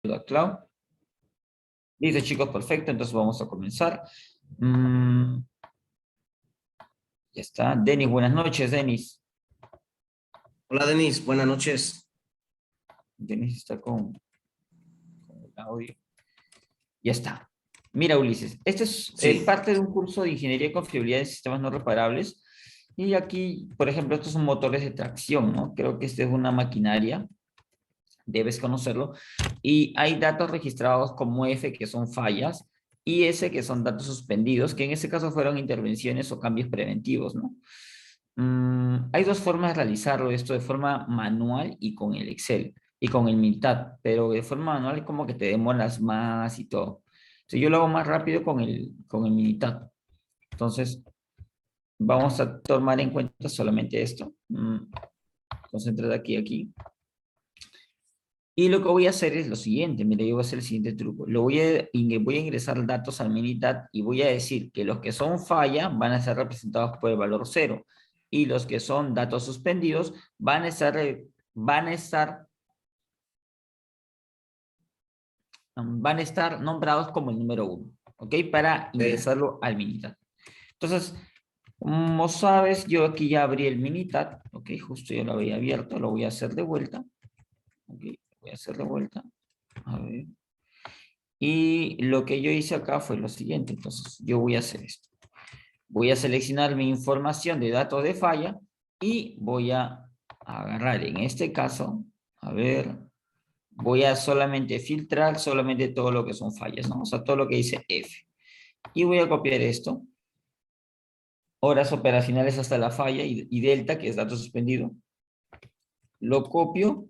Cloud. Listo, chicos, perfecto. Entonces vamos a comenzar. Ya está. Denis, buenas noches, Denis. Hola Denis, buenas noches. Denis está con el audio. Ya está. Mira, Ulises, este es Sí, parte de un curso de Ingeniería y Confiabilidad de Sistemas No Reparables. Y aquí, por ejemplo, estos son motores de tracción, ¿no? Creo que esta es una maquinaria, debes conocerlo. Y hay datos registrados como F, que son fallas, y S, que son datos suspendidos, que en este caso fueron intervenciones o cambios preventivos, ¿no? Hay dos formas de realizarlo, esto de forma manual y con el Excel y con el Minitab, pero de forma manual es como que te demoras más y todo. Entonces yo lo hago más rápido con el Minitab. Entonces vamos a tomar en cuenta solamente esto. Concéntrate aquí. Y lo que voy a hacer es lo siguiente, mira, yo voy a hacer el siguiente truco. Voy a ingresar datos al Minitab y voy a decir que los que son falla van a ser representados por el valor 0 y los que son datos suspendidos van a estar, van a estar nombrados como el número 1, ¿ok? Para ingresarlo al Minitab. Entonces, como sabes, yo aquí ya abrí el Minitab, ¿ok? Justo ya lo había abierto, lo voy a hacer de vuelta, ¿ok? Voy a hacer de vuelta, a ver. Y lo que yo hice acá fue lo siguiente, entonces yo voy a hacer esto. Voy a seleccionar mi información de datos de falla y voy a agarrar en este caso, a ver, voy a solamente filtrar solamente todo lo que son fallas, ¿no? O sea, todo lo que dice F. Y voy a copiar esto, horas operacionales hasta la falla y delta, que es dato suspendido. Lo copio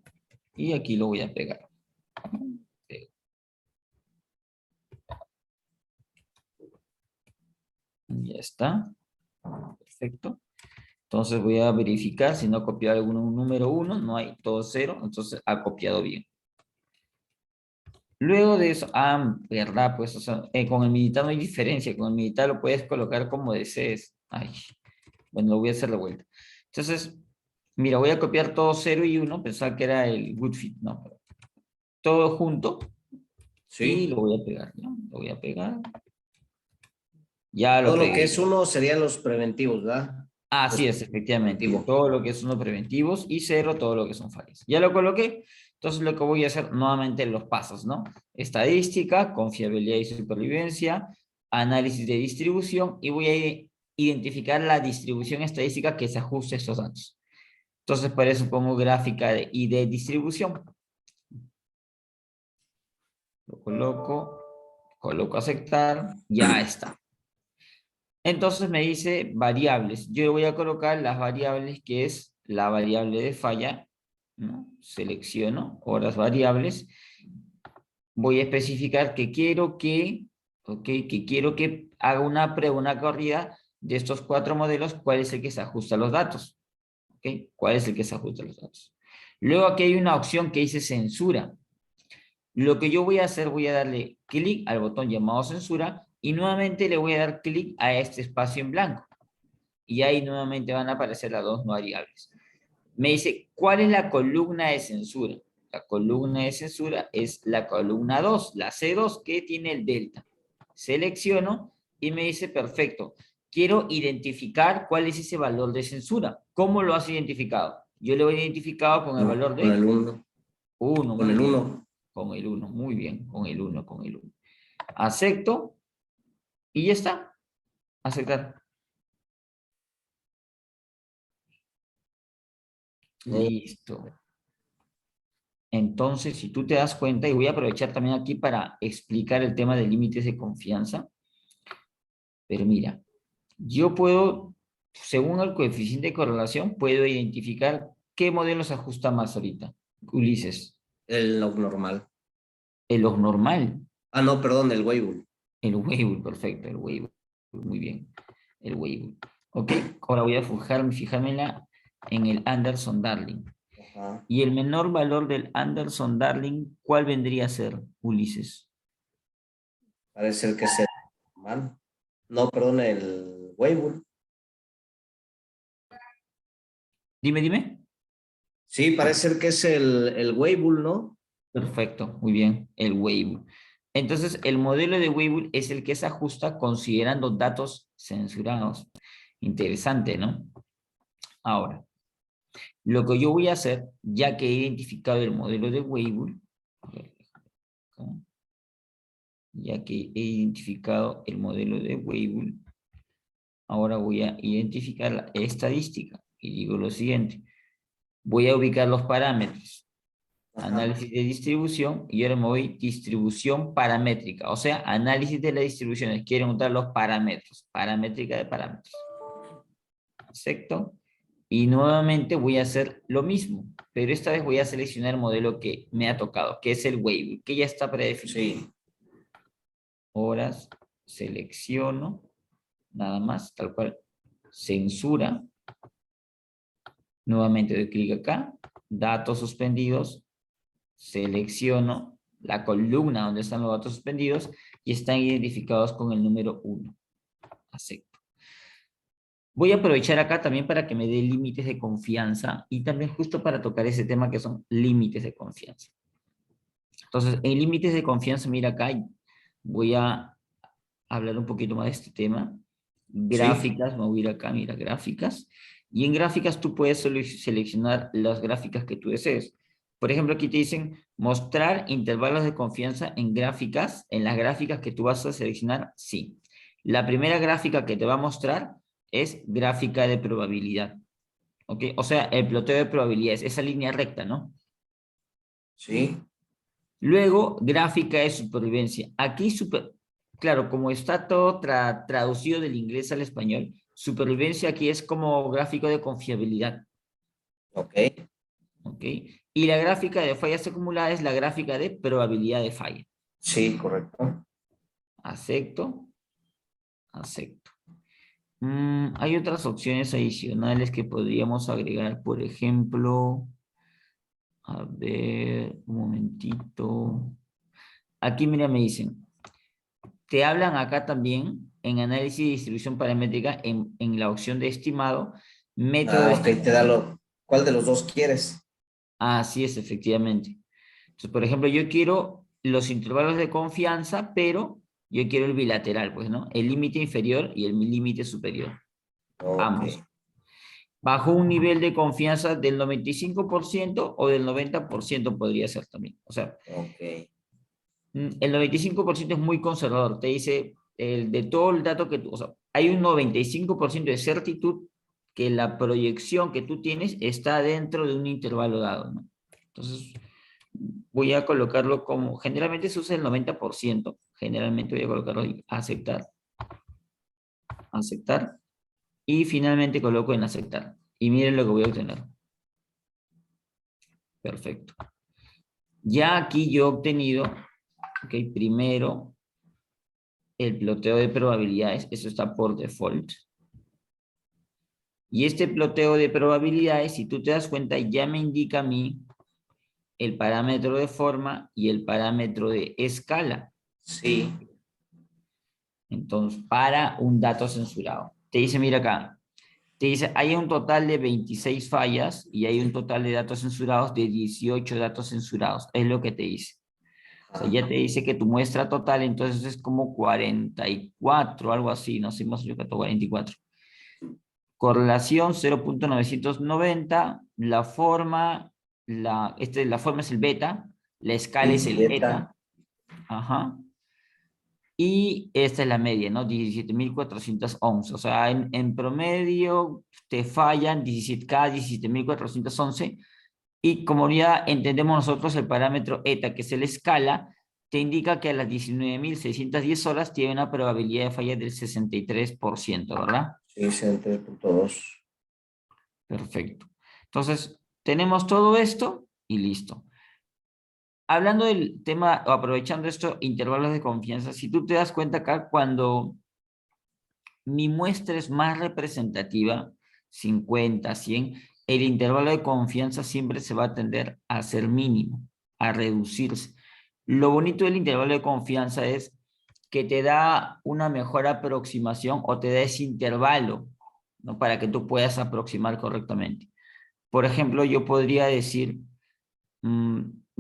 y aquí lo voy a pegar. Ya está. Perfecto. Entonces voy a verificar si no ha copiado algún número 1, no hay todo 0, entonces ha copiado bien. Luego de eso, verdad, pues, o sea, con el militar no hay diferencia, con el militar lo puedes colocar como desees. Ay, bueno, lo voy a hacer de vuelta. Entonces, mira, voy a copiar todo 0 y 1, pensaba que era el good fit, no, pero todo junto y sí. lo voy a pegar, ¿no? Lo voy a pegar, ya lo Todo lo que pegué. es uno serían los preventivos, ¿verdad? Así Los es, efectivamente. preventivos. Todo lo que son los preventivos y 0, todo lo que son fallas. Ya lo coloqué. Entonces lo que voy a hacer nuevamente los pasos, ¿no? Estadística, confiabilidad y supervivencia, análisis de distribución y voy a identificar la distribución estadística que se ajuste a estos datos. Entonces para eso pongo gráfica y de distribución. Lo coloco aceptar, ya está. Entonces me dice variables. Yo voy a colocar las variables que es la variable de falla, ¿no? Selecciono horas variables. Voy a especificar que quiero que haga una prueba, una corrida de estos 4 modelos, cuál es el que se ajusta a los datos. ¿Ok? ¿Cuál es el que se ajusta a los datos? Luego aquí hay una opción que dice censura. Lo que yo voy a hacer, voy a darle clic al botón llamado censura y nuevamente le voy a dar clic a este espacio en blanco. Y ahí nuevamente van a aparecer las dos variables. Me dice, ¿cuál es la columna de censura? La columna de censura es la columna 2, la C2, que tiene el delta. Selecciono y me dice, perfecto, quiero identificar cuál es ese valor de censura. ¿Cómo lo has identificado? Yo lo he identificado con el No, valor con el de uno. 1, Con muy el bien. uno. Con el 1, muy bien, con el 1, con el 1. Acepto y ya está. Aceptar. No, Listo. Entonces, si tú te das cuenta, y voy a aprovechar también aquí para explicar el tema de límites de confianza, pero mira, yo puedo, según el coeficiente de correlación, puedo identificar qué modelo se ajusta más ahorita. Ulises, el log normal. el log normal, Ah, no, perdón, el Weibull. el Weibull, perfecto, el Weibull, muy bien, el Weibull. Ok, ahora voy a fijarme en el Anderson-Darling. Ajá. Y el menor valor del Anderson-Darling, ¿cuál vendría a ser, Ulises? Parece ser que es el normal. No, perdón, el Weibull. Dime. Sí, parece ser que es el Weibull, ¿no? Perfecto, muy bien, el Weibull. Entonces, el modelo de Weibull es el que se ajusta considerando datos censurados. Interesante, ¿no? Ahora, lo que yo voy a hacer, ya que he identificado el modelo de Weibull, a ver, acá, ya que he identificado el modelo de Weibull, ahora voy a identificar la estadística y digo lo siguiente. Voy a ubicar los parámetros. Ajá. Análisis de distribución y ahora me voy distribución paramétrica, o sea, análisis de las distribuciones. Quiero encontrar los parámetros, paramétrica de parámetros. Perfecto. Y nuevamente voy a hacer lo mismo, pero esta vez voy a seleccionar el modelo que me ha tocado, que es el Weibull, que ya está predefinido. Sí. Horas, selecciono, nada más, tal cual. Censura. Nuevamente doy clic acá, datos suspendidos, selecciono la columna donde están los datos suspendidos y están identificados con el número 1. Acepto. Voy a aprovechar acá también para que me dé límites de confianza y también justo para tocar ese tema que son límites de confianza. Entonces, en límites de confianza, mira acá, voy a hablar un poquito más de este tema. Sí. Gráficas, me voy a ir acá, mira, gráficas. Y en gráficas tú puedes seleccionar las gráficas que tú desees. Por ejemplo, aquí te dicen mostrar intervalos de confianza en gráficas, en las gráficas que tú vas a seleccionar, sí. La primera gráfica que te va a mostrar es gráfica de probabilidad. ¿Ok? O sea, el ploteo de probabilidades, esa línea recta, ¿no? Sí. Luego, gráfica de supervivencia. Aquí, claro, como está todo traducido del inglés al español, supervivencia aquí es como gráfico de confiabilidad. Ok. ¿Ok? Y la gráfica de fallas acumuladas es la gráfica de probabilidad de falla. Sí, correcto. Acepto, acepto. Hay otras opciones adicionales que podríamos agregar, por ejemplo, a ver, un momentito. Aquí, mira, me dicen, te hablan acá también en análisis de distribución paramétrica en la opción de estimado, método de Ah, ok, te da estimación. lo. ¿Cuál de los dos quieres? Así es, efectivamente. Entonces, por ejemplo, yo quiero los intervalos de confianza, pero yo quiero el bilateral, pues, ¿no? El límite inferior y el límite superior, Ok, ambos. Bajo un nivel de confianza del 95% o del 90% podría ser también. O sea, ok. el 95% es muy conservador. Te dice, de todo el dato que tú, o sea, hay un 95% de certitud que la proyección que tú tienes está dentro de un intervalo dado, ¿no? Entonces, voy a colocarlo como, generalmente se usa el 90%, generalmente voy a colocarlo ahí, aceptar, aceptar, y finalmente coloco en aceptar. Y miren lo que voy a obtener. Perfecto. Ya aquí yo he obtenido, ok, primero el ploteo de probabilidades, eso está por default. Y este ploteo de probabilidades, si tú te das cuenta, ya me indica a mí el parámetro de forma y el parámetro de escala. Sí. Entonces, para un dato censurado. Te dice, mira acá, te dice, hay un total de 26 fallas y hay un total de datos censurados de 18 datos censurados. Es lo que te dice. O sea, Ah, ya te dice que tu muestra total entonces es como 44, algo así, no sé, más yo que 44. Correlación 0.990, la forma, la forma es el beta, la escala es sí, el beta. eta, ajá, y esta es la media, ¿no? 17.411, o sea, en promedio te fallan 17, cada 17.411, y como ya entendemos nosotros el parámetro eta, que es la escala, te indica que a las 19.610 horas tiene una probabilidad de falla del 63%, ¿verdad? Sí, 3.2. Perfecto. Entonces, tenemos todo esto y listo. Hablando del tema, o aprovechando esto, intervalos de confianza, si tú te das cuenta acá, cuando mi muestra es más representativa, 50, 100, el intervalo de confianza siempre se va a tender a ser mínimo, a reducirse. Lo bonito del intervalo de confianza es que te da una mejor aproximación o te da ese intervalo, ¿no? Para que tú puedas aproximar correctamente. Por ejemplo, yo podría decir,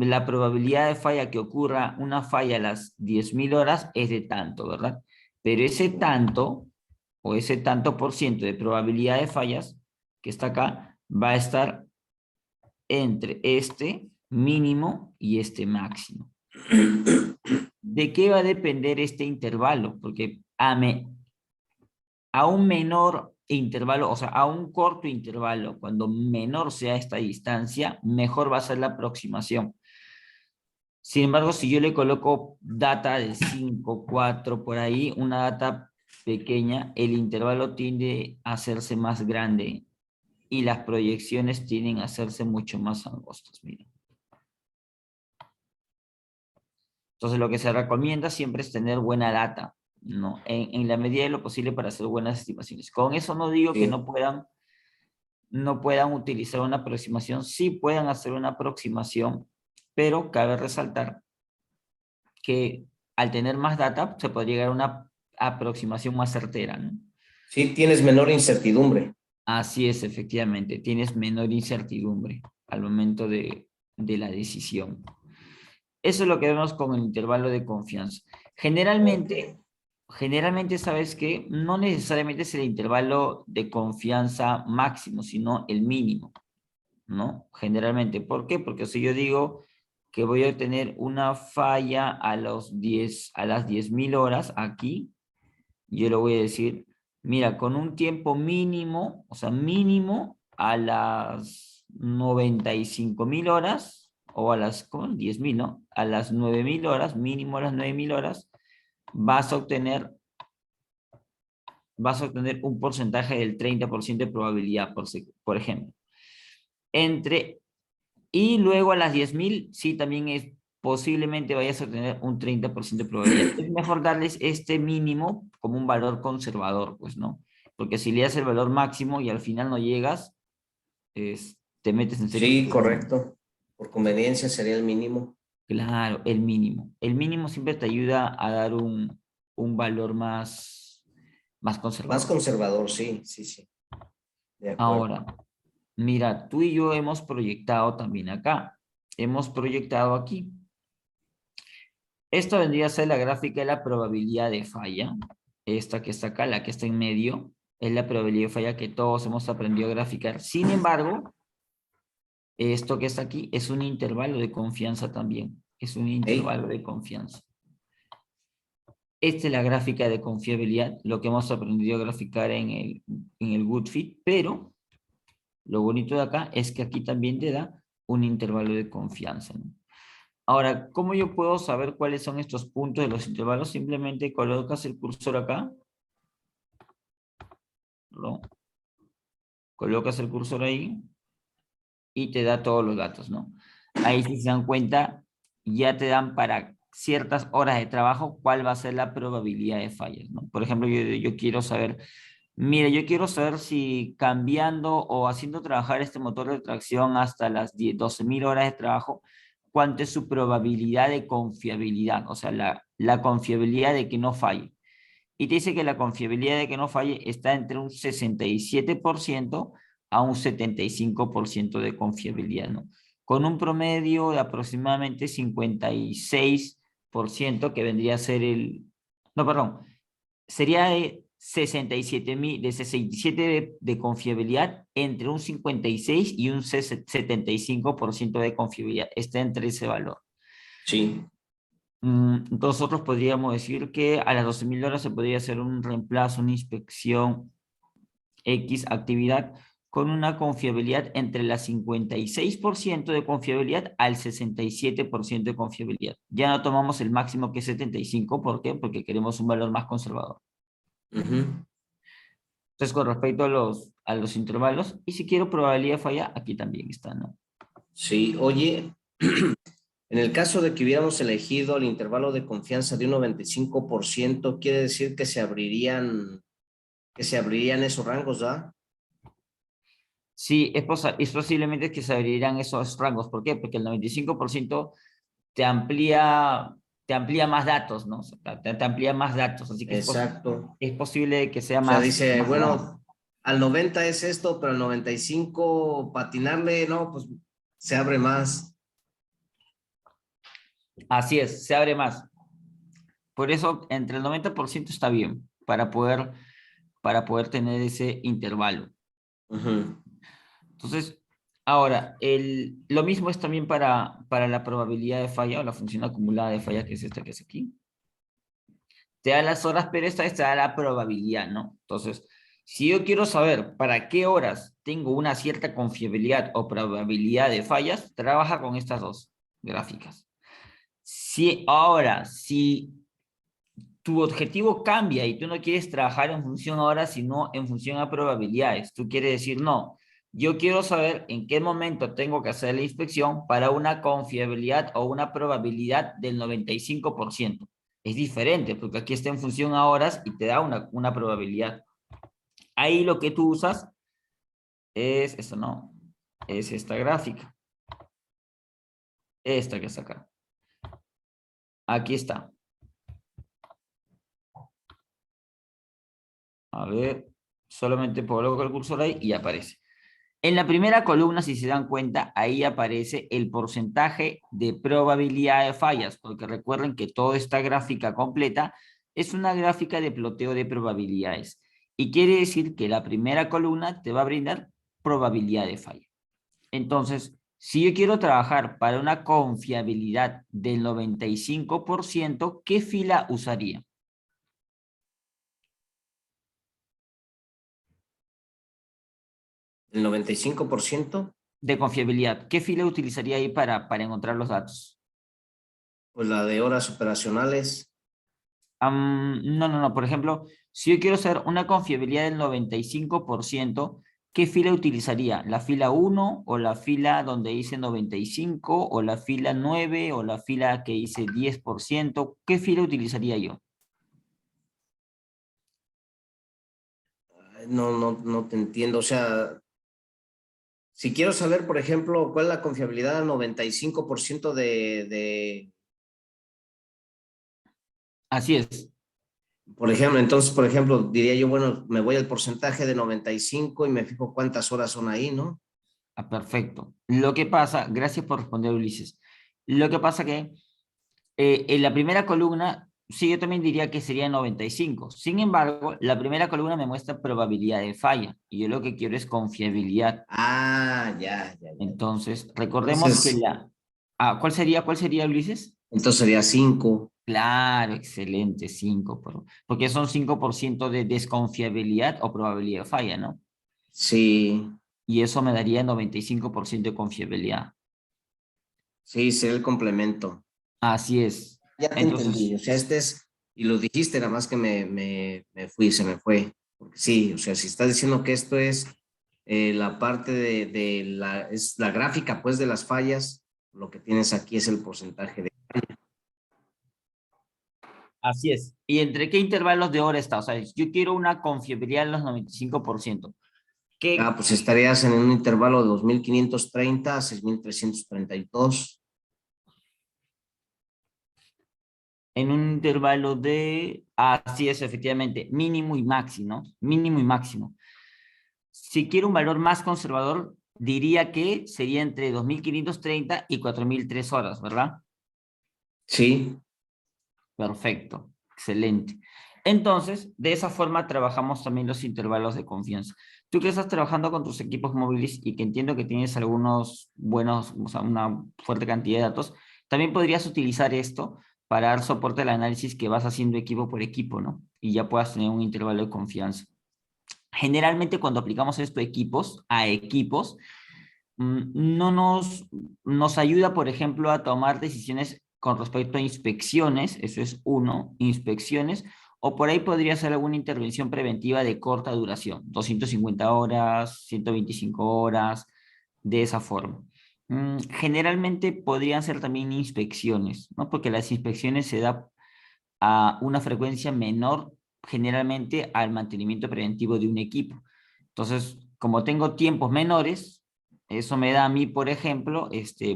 la probabilidad de falla que ocurra una falla a las 10.000 horas es de tanto, ¿verdad? Pero ese tanto, o ese tanto por ciento de probabilidad de fallas que está acá, va a estar entre este mínimo y este máximo. ¿De qué va a depender este intervalo? Porque a un menor intervalo, o sea, a un corto intervalo, cuando menor sea esta distancia, mejor va a ser la aproximación. Sin embargo, si yo le coloco data de 5, 4, por ahí, una data pequeña, el intervalo tiende a hacerse más grande y las proyecciones tienden a hacerse mucho más angostas. Miren. Entonces, lo que se recomienda siempre es tener buena data, ¿no? En la medida de lo posible para hacer buenas estimaciones. Con eso no digo que Sí. no puedan utilizar una aproximación, sí puedan hacer una aproximación, pero cabe resaltar que al tener más data se puede llegar a una aproximación más certera, ¿no? Sí, tienes menor incertidumbre. Así es, efectivamente, tienes menor incertidumbre al momento de la decisión. Eso es lo que vemos con el intervalo de confianza. Generalmente, sabes que no necesariamente es el intervalo de confianza máximo, sino el mínimo, ¿no? Generalmente. ¿Por qué? Porque si yo digo que voy a tener una falla a las 10.000 horas aquí, yo le voy a decir, mira, con un tiempo mínimo, o sea, mínimo a las 95.000 horas, o a las, ¿cómo? 10.000, ¿no? A las 9.000 horas, mínimo a las 9.000 horas, vas a obtener un porcentaje del 30% de probabilidad, por ejemplo. Y luego a las 10.000, sí, también es posiblemente vayas a tener un 30% de probabilidad. Es mejor darles este mínimo como un valor conservador, pues, ¿no? Porque si le das el valor máximo y al final no llegas, te metes en serios Sí, problemas. correcto. Por conveniencia sería el mínimo. Claro, el mínimo. El mínimo siempre te ayuda a dar un valor más Más conservador. conservador, sí, sí, sí. De acuerdo. Ahora, mira, tú y yo hemos proyectado también acá. Hemos proyectado aquí. Esto vendría a ser la gráfica de la probabilidad de falla. Esta que está acá, la que está en medio, es la probabilidad de falla que todos hemos aprendido a graficar. Sin embargo, esto que está aquí es un intervalo de confianza también. Es un ¿Eh? intervalo de confianza. Esta es la gráfica de confiabilidad, lo que hemos aprendido a graficar en el Goodfit, pero lo bonito de acá es que aquí también te da un intervalo de confianza, ¿no? Ahora, ¿cómo yo puedo saber cuáles son estos puntos de los intervalos? Simplemente colocas el cursor acá, ¿no? Colocas el cursor ahí y te da todos los datos, ¿no? Ahí si se dan cuenta, ya te dan para ciertas horas de trabajo cuál va a ser la probabilidad de fallas, ¿no? Por ejemplo, yo quiero saber, mire, yo quiero saber si cambiando o haciendo trabajar este motor de tracción hasta las 12.000 horas de trabajo, cuánto es su probabilidad de confiabilidad, o sea, la confiabilidad de que no falle. Y te dice que la confiabilidad de que no falle está entre un 67% a un 75% de confiabilidad, ¿no? Con un promedio de aproximadamente 56% que vendría a ser no, perdón, sería de 67 de confiabilidad entre un 56 y un 75% de confiabilidad. Está entre ese valor. Sí. Nosotros podríamos decir que a las 12.000 horas se podría hacer un reemplazo, una inspección X actividad con una confiabilidad entre la 56% de confiabilidad al 67% de confiabilidad. Ya no tomamos el máximo que es 75%, ¿por qué? Porque queremos un valor más conservador. Ujú. Entonces, con respecto a los intervalos, y si quiero probabilidad de falla, aquí también está, ¿no? Sí, oye, en el caso de que hubiéramos elegido el intervalo de confianza de un 95%, quiere decir que se abrirían esos rangos, ¿ah? Sí, es posiblemente que se abrirán esos rangos. ¿Por qué? Porque el 95% te amplía más datos, ¿no? O sea, te amplía más datos, así que Exacto. es posible que sea O sea, más, dice, más grande. bueno, al 90 es esto, pero al 95 patinarle, no, pues se abre más. Así es, se abre más. Por eso, entre el 90% está bien para poder tener ese intervalo. Ujú. Entonces, ahora, lo mismo es también para la probabilidad de falla o la función acumulada de falla, que es esta que es aquí. Te da las horas, pero esta vez te da la probabilidad, ¿no? Entonces, si yo quiero saber para qué horas tengo una cierta confiabilidad o probabilidad de fallas, trabaja con estas dos gráficas. Si tu objetivo cambia y tú no quieres trabajar en función ahora, sino en función a probabilidades. Tú quieres decir, no, yo quiero saber en qué momento tengo que hacer la inspección para una confiabilidad o una probabilidad del 95%. Es diferente, porque aquí está en función a horas y te da una probabilidad. Ahí lo que tú usas es, esto no, es esta gráfica. Esta que está acá. Aquí está. A ver, solamente coloco el cursor ahí y aparece. En la primera columna, si se dan cuenta, ahí aparece el porcentaje de probabilidad de fallas, porque recuerden que toda esta gráfica completa es una gráfica de ploteo de probabilidades. Y quiere decir que la primera columna te va a brindar probabilidad de falla. Entonces, si yo quiero trabajar para una confiabilidad del 95%, ¿qué fila usaría? El 95%, De confiabilidad. ¿Qué fila utilizaría ahí para encontrar los datos? pues la de horas operacionales. No. Por ejemplo, si yo quiero hacer una confiabilidad del 95%, ¿qué fila utilizaría? ¿La fila 1 o la fila donde dice 95 o la fila 9 o la fila que dice 10%? ¿Qué fila utilizaría yo? Ay, no, no, no te entiendo. O sea, si quiero saber, por ejemplo, cuál es la confiabilidad al 95% Así es. por ejemplo, entonces, por ejemplo, diría yo, bueno, me voy al porcentaje de 95 y me fijo cuántas horas son ahí, ¿no? Perfecto. Lo que pasa, gracias por responder, Ulises. Lo que pasa que en la primera columna, sí, yo también diría que sería 95. Sin embargo, la primera columna me muestra probabilidad de falla y yo lo que quiero es confiabilidad. Ah, ya, ya, ya. Entonces, recordemos que Entonces, ¿cuál sería, Ulises? entonces sería 5. Claro, excelente, 5, porque son 5% de desconfiabilidad o probabilidad de falla, ¿no? Sí, Y eso me daría 95% de confiabilidad. sí, sería el complemento. Así es. Ya te entendí. Entonces, O sea, este es, y lo dijiste, nada más que me fui, se me fue. Porque sí, o sea, si estás diciendo que esto es la parte de la, es la gráfica, pues, de las fallas, lo que tienes aquí es el porcentaje de. así es. ¿Y entre qué intervalos de hora está? O sea, yo quiero una confiabilidad en los 95%. Ah, ¿Qué pues estarías en un intervalo de 2530 a 6332. en un intervalo de, así es, efectivamente, mínimo y máximo, ¿no? Mínimo y máximo. Si quiero un valor más conservador, diría que sería entre 2530 y 4003 horas, ¿verdad? Sí, Perfecto, excelente. Entonces, de esa forma trabajamos también los intervalos de confianza. Tú que estás trabajando con tus equipos móviles y que entiendo que tienes algunos buenos, o sea, una fuerte cantidad de datos, también podrías utilizar esto para dar soporte al análisis que vas haciendo equipo por equipo, ¿no? Y ya puedas tener un intervalo de confianza. Generalmente cuando aplicamos esto a equipos, no nos ayuda, por ejemplo, a tomar decisiones con respecto a inspecciones, eso es uno, inspecciones, o por ahí podría ser alguna intervención preventiva de corta duración, 250 horas, 125 horas, de esa forma. Generalmente podrían ser también inspecciones, ¿no? Porque las inspecciones se da a una frecuencia menor generalmente al mantenimiento preventivo de un equipo. Entonces, como tengo tiempos menores, eso me da a mí, por ejemplo,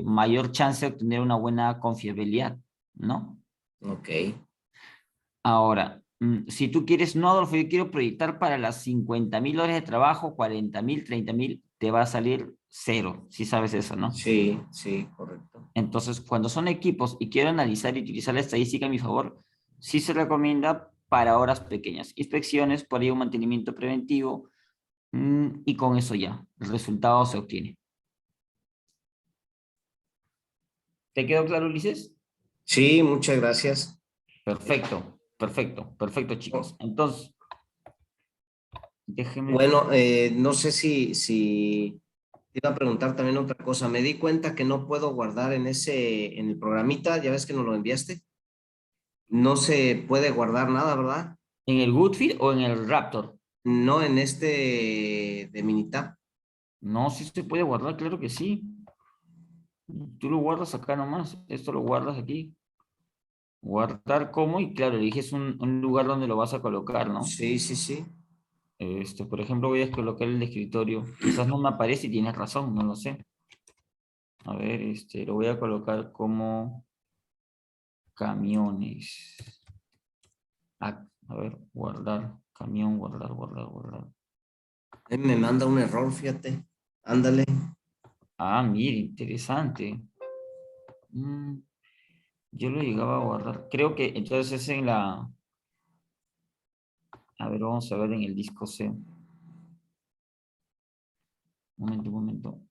mayor chance de obtener una buena confiabilidad, ¿no? ok. Ahora, si tú quieres, no, Adolfo, yo quiero proyectar para las 50.000 horas de trabajo, 40.000, 30.000, te va a salir 0, si sabes eso, ¿no? Sí, sí, correcto. Entonces, cuando son equipos y quiero analizar y utilizar la estadística a mi favor, sí se recomienda para horas pequeñas. Inspecciones, por ahí un mantenimiento preventivo, y con eso ya, el resultado se obtiene. ¿Te quedó claro, Ulises? Sí, muchas gracias. Perfecto, perfecto, perfecto, chicos. Entonces, déjenme... Bueno, no sé si te iba a preguntar también otra cosa. Me di cuenta que no puedo guardar en el programita, ya ves que nos lo enviaste. No se puede guardar nada, ¿verdad? ¿En el Goodfield o en el Raptor? No en este de Minitab. No, sí se puede guardar, claro que sí. Tú lo guardas acá nomás, esto lo guardas aquí. Guardar como, y claro, eliges un lugar donde lo vas a colocar, ¿no? Sí, sí, sí. Por ejemplo, voy a colocar el escritorio. Quizás no me aparece y tienes razón, no lo sé. A ver, lo voy a colocar como camiones. A ver, guardar, camión, guardar, guardar, guardar. Me manda un error, fíjate. Ándale. Ah, mire, interesante. Mm, yo lo llegaba a guardar. Creo que entonces es en la... A ver, vamos a ver en el disco C. Un momento, un momento.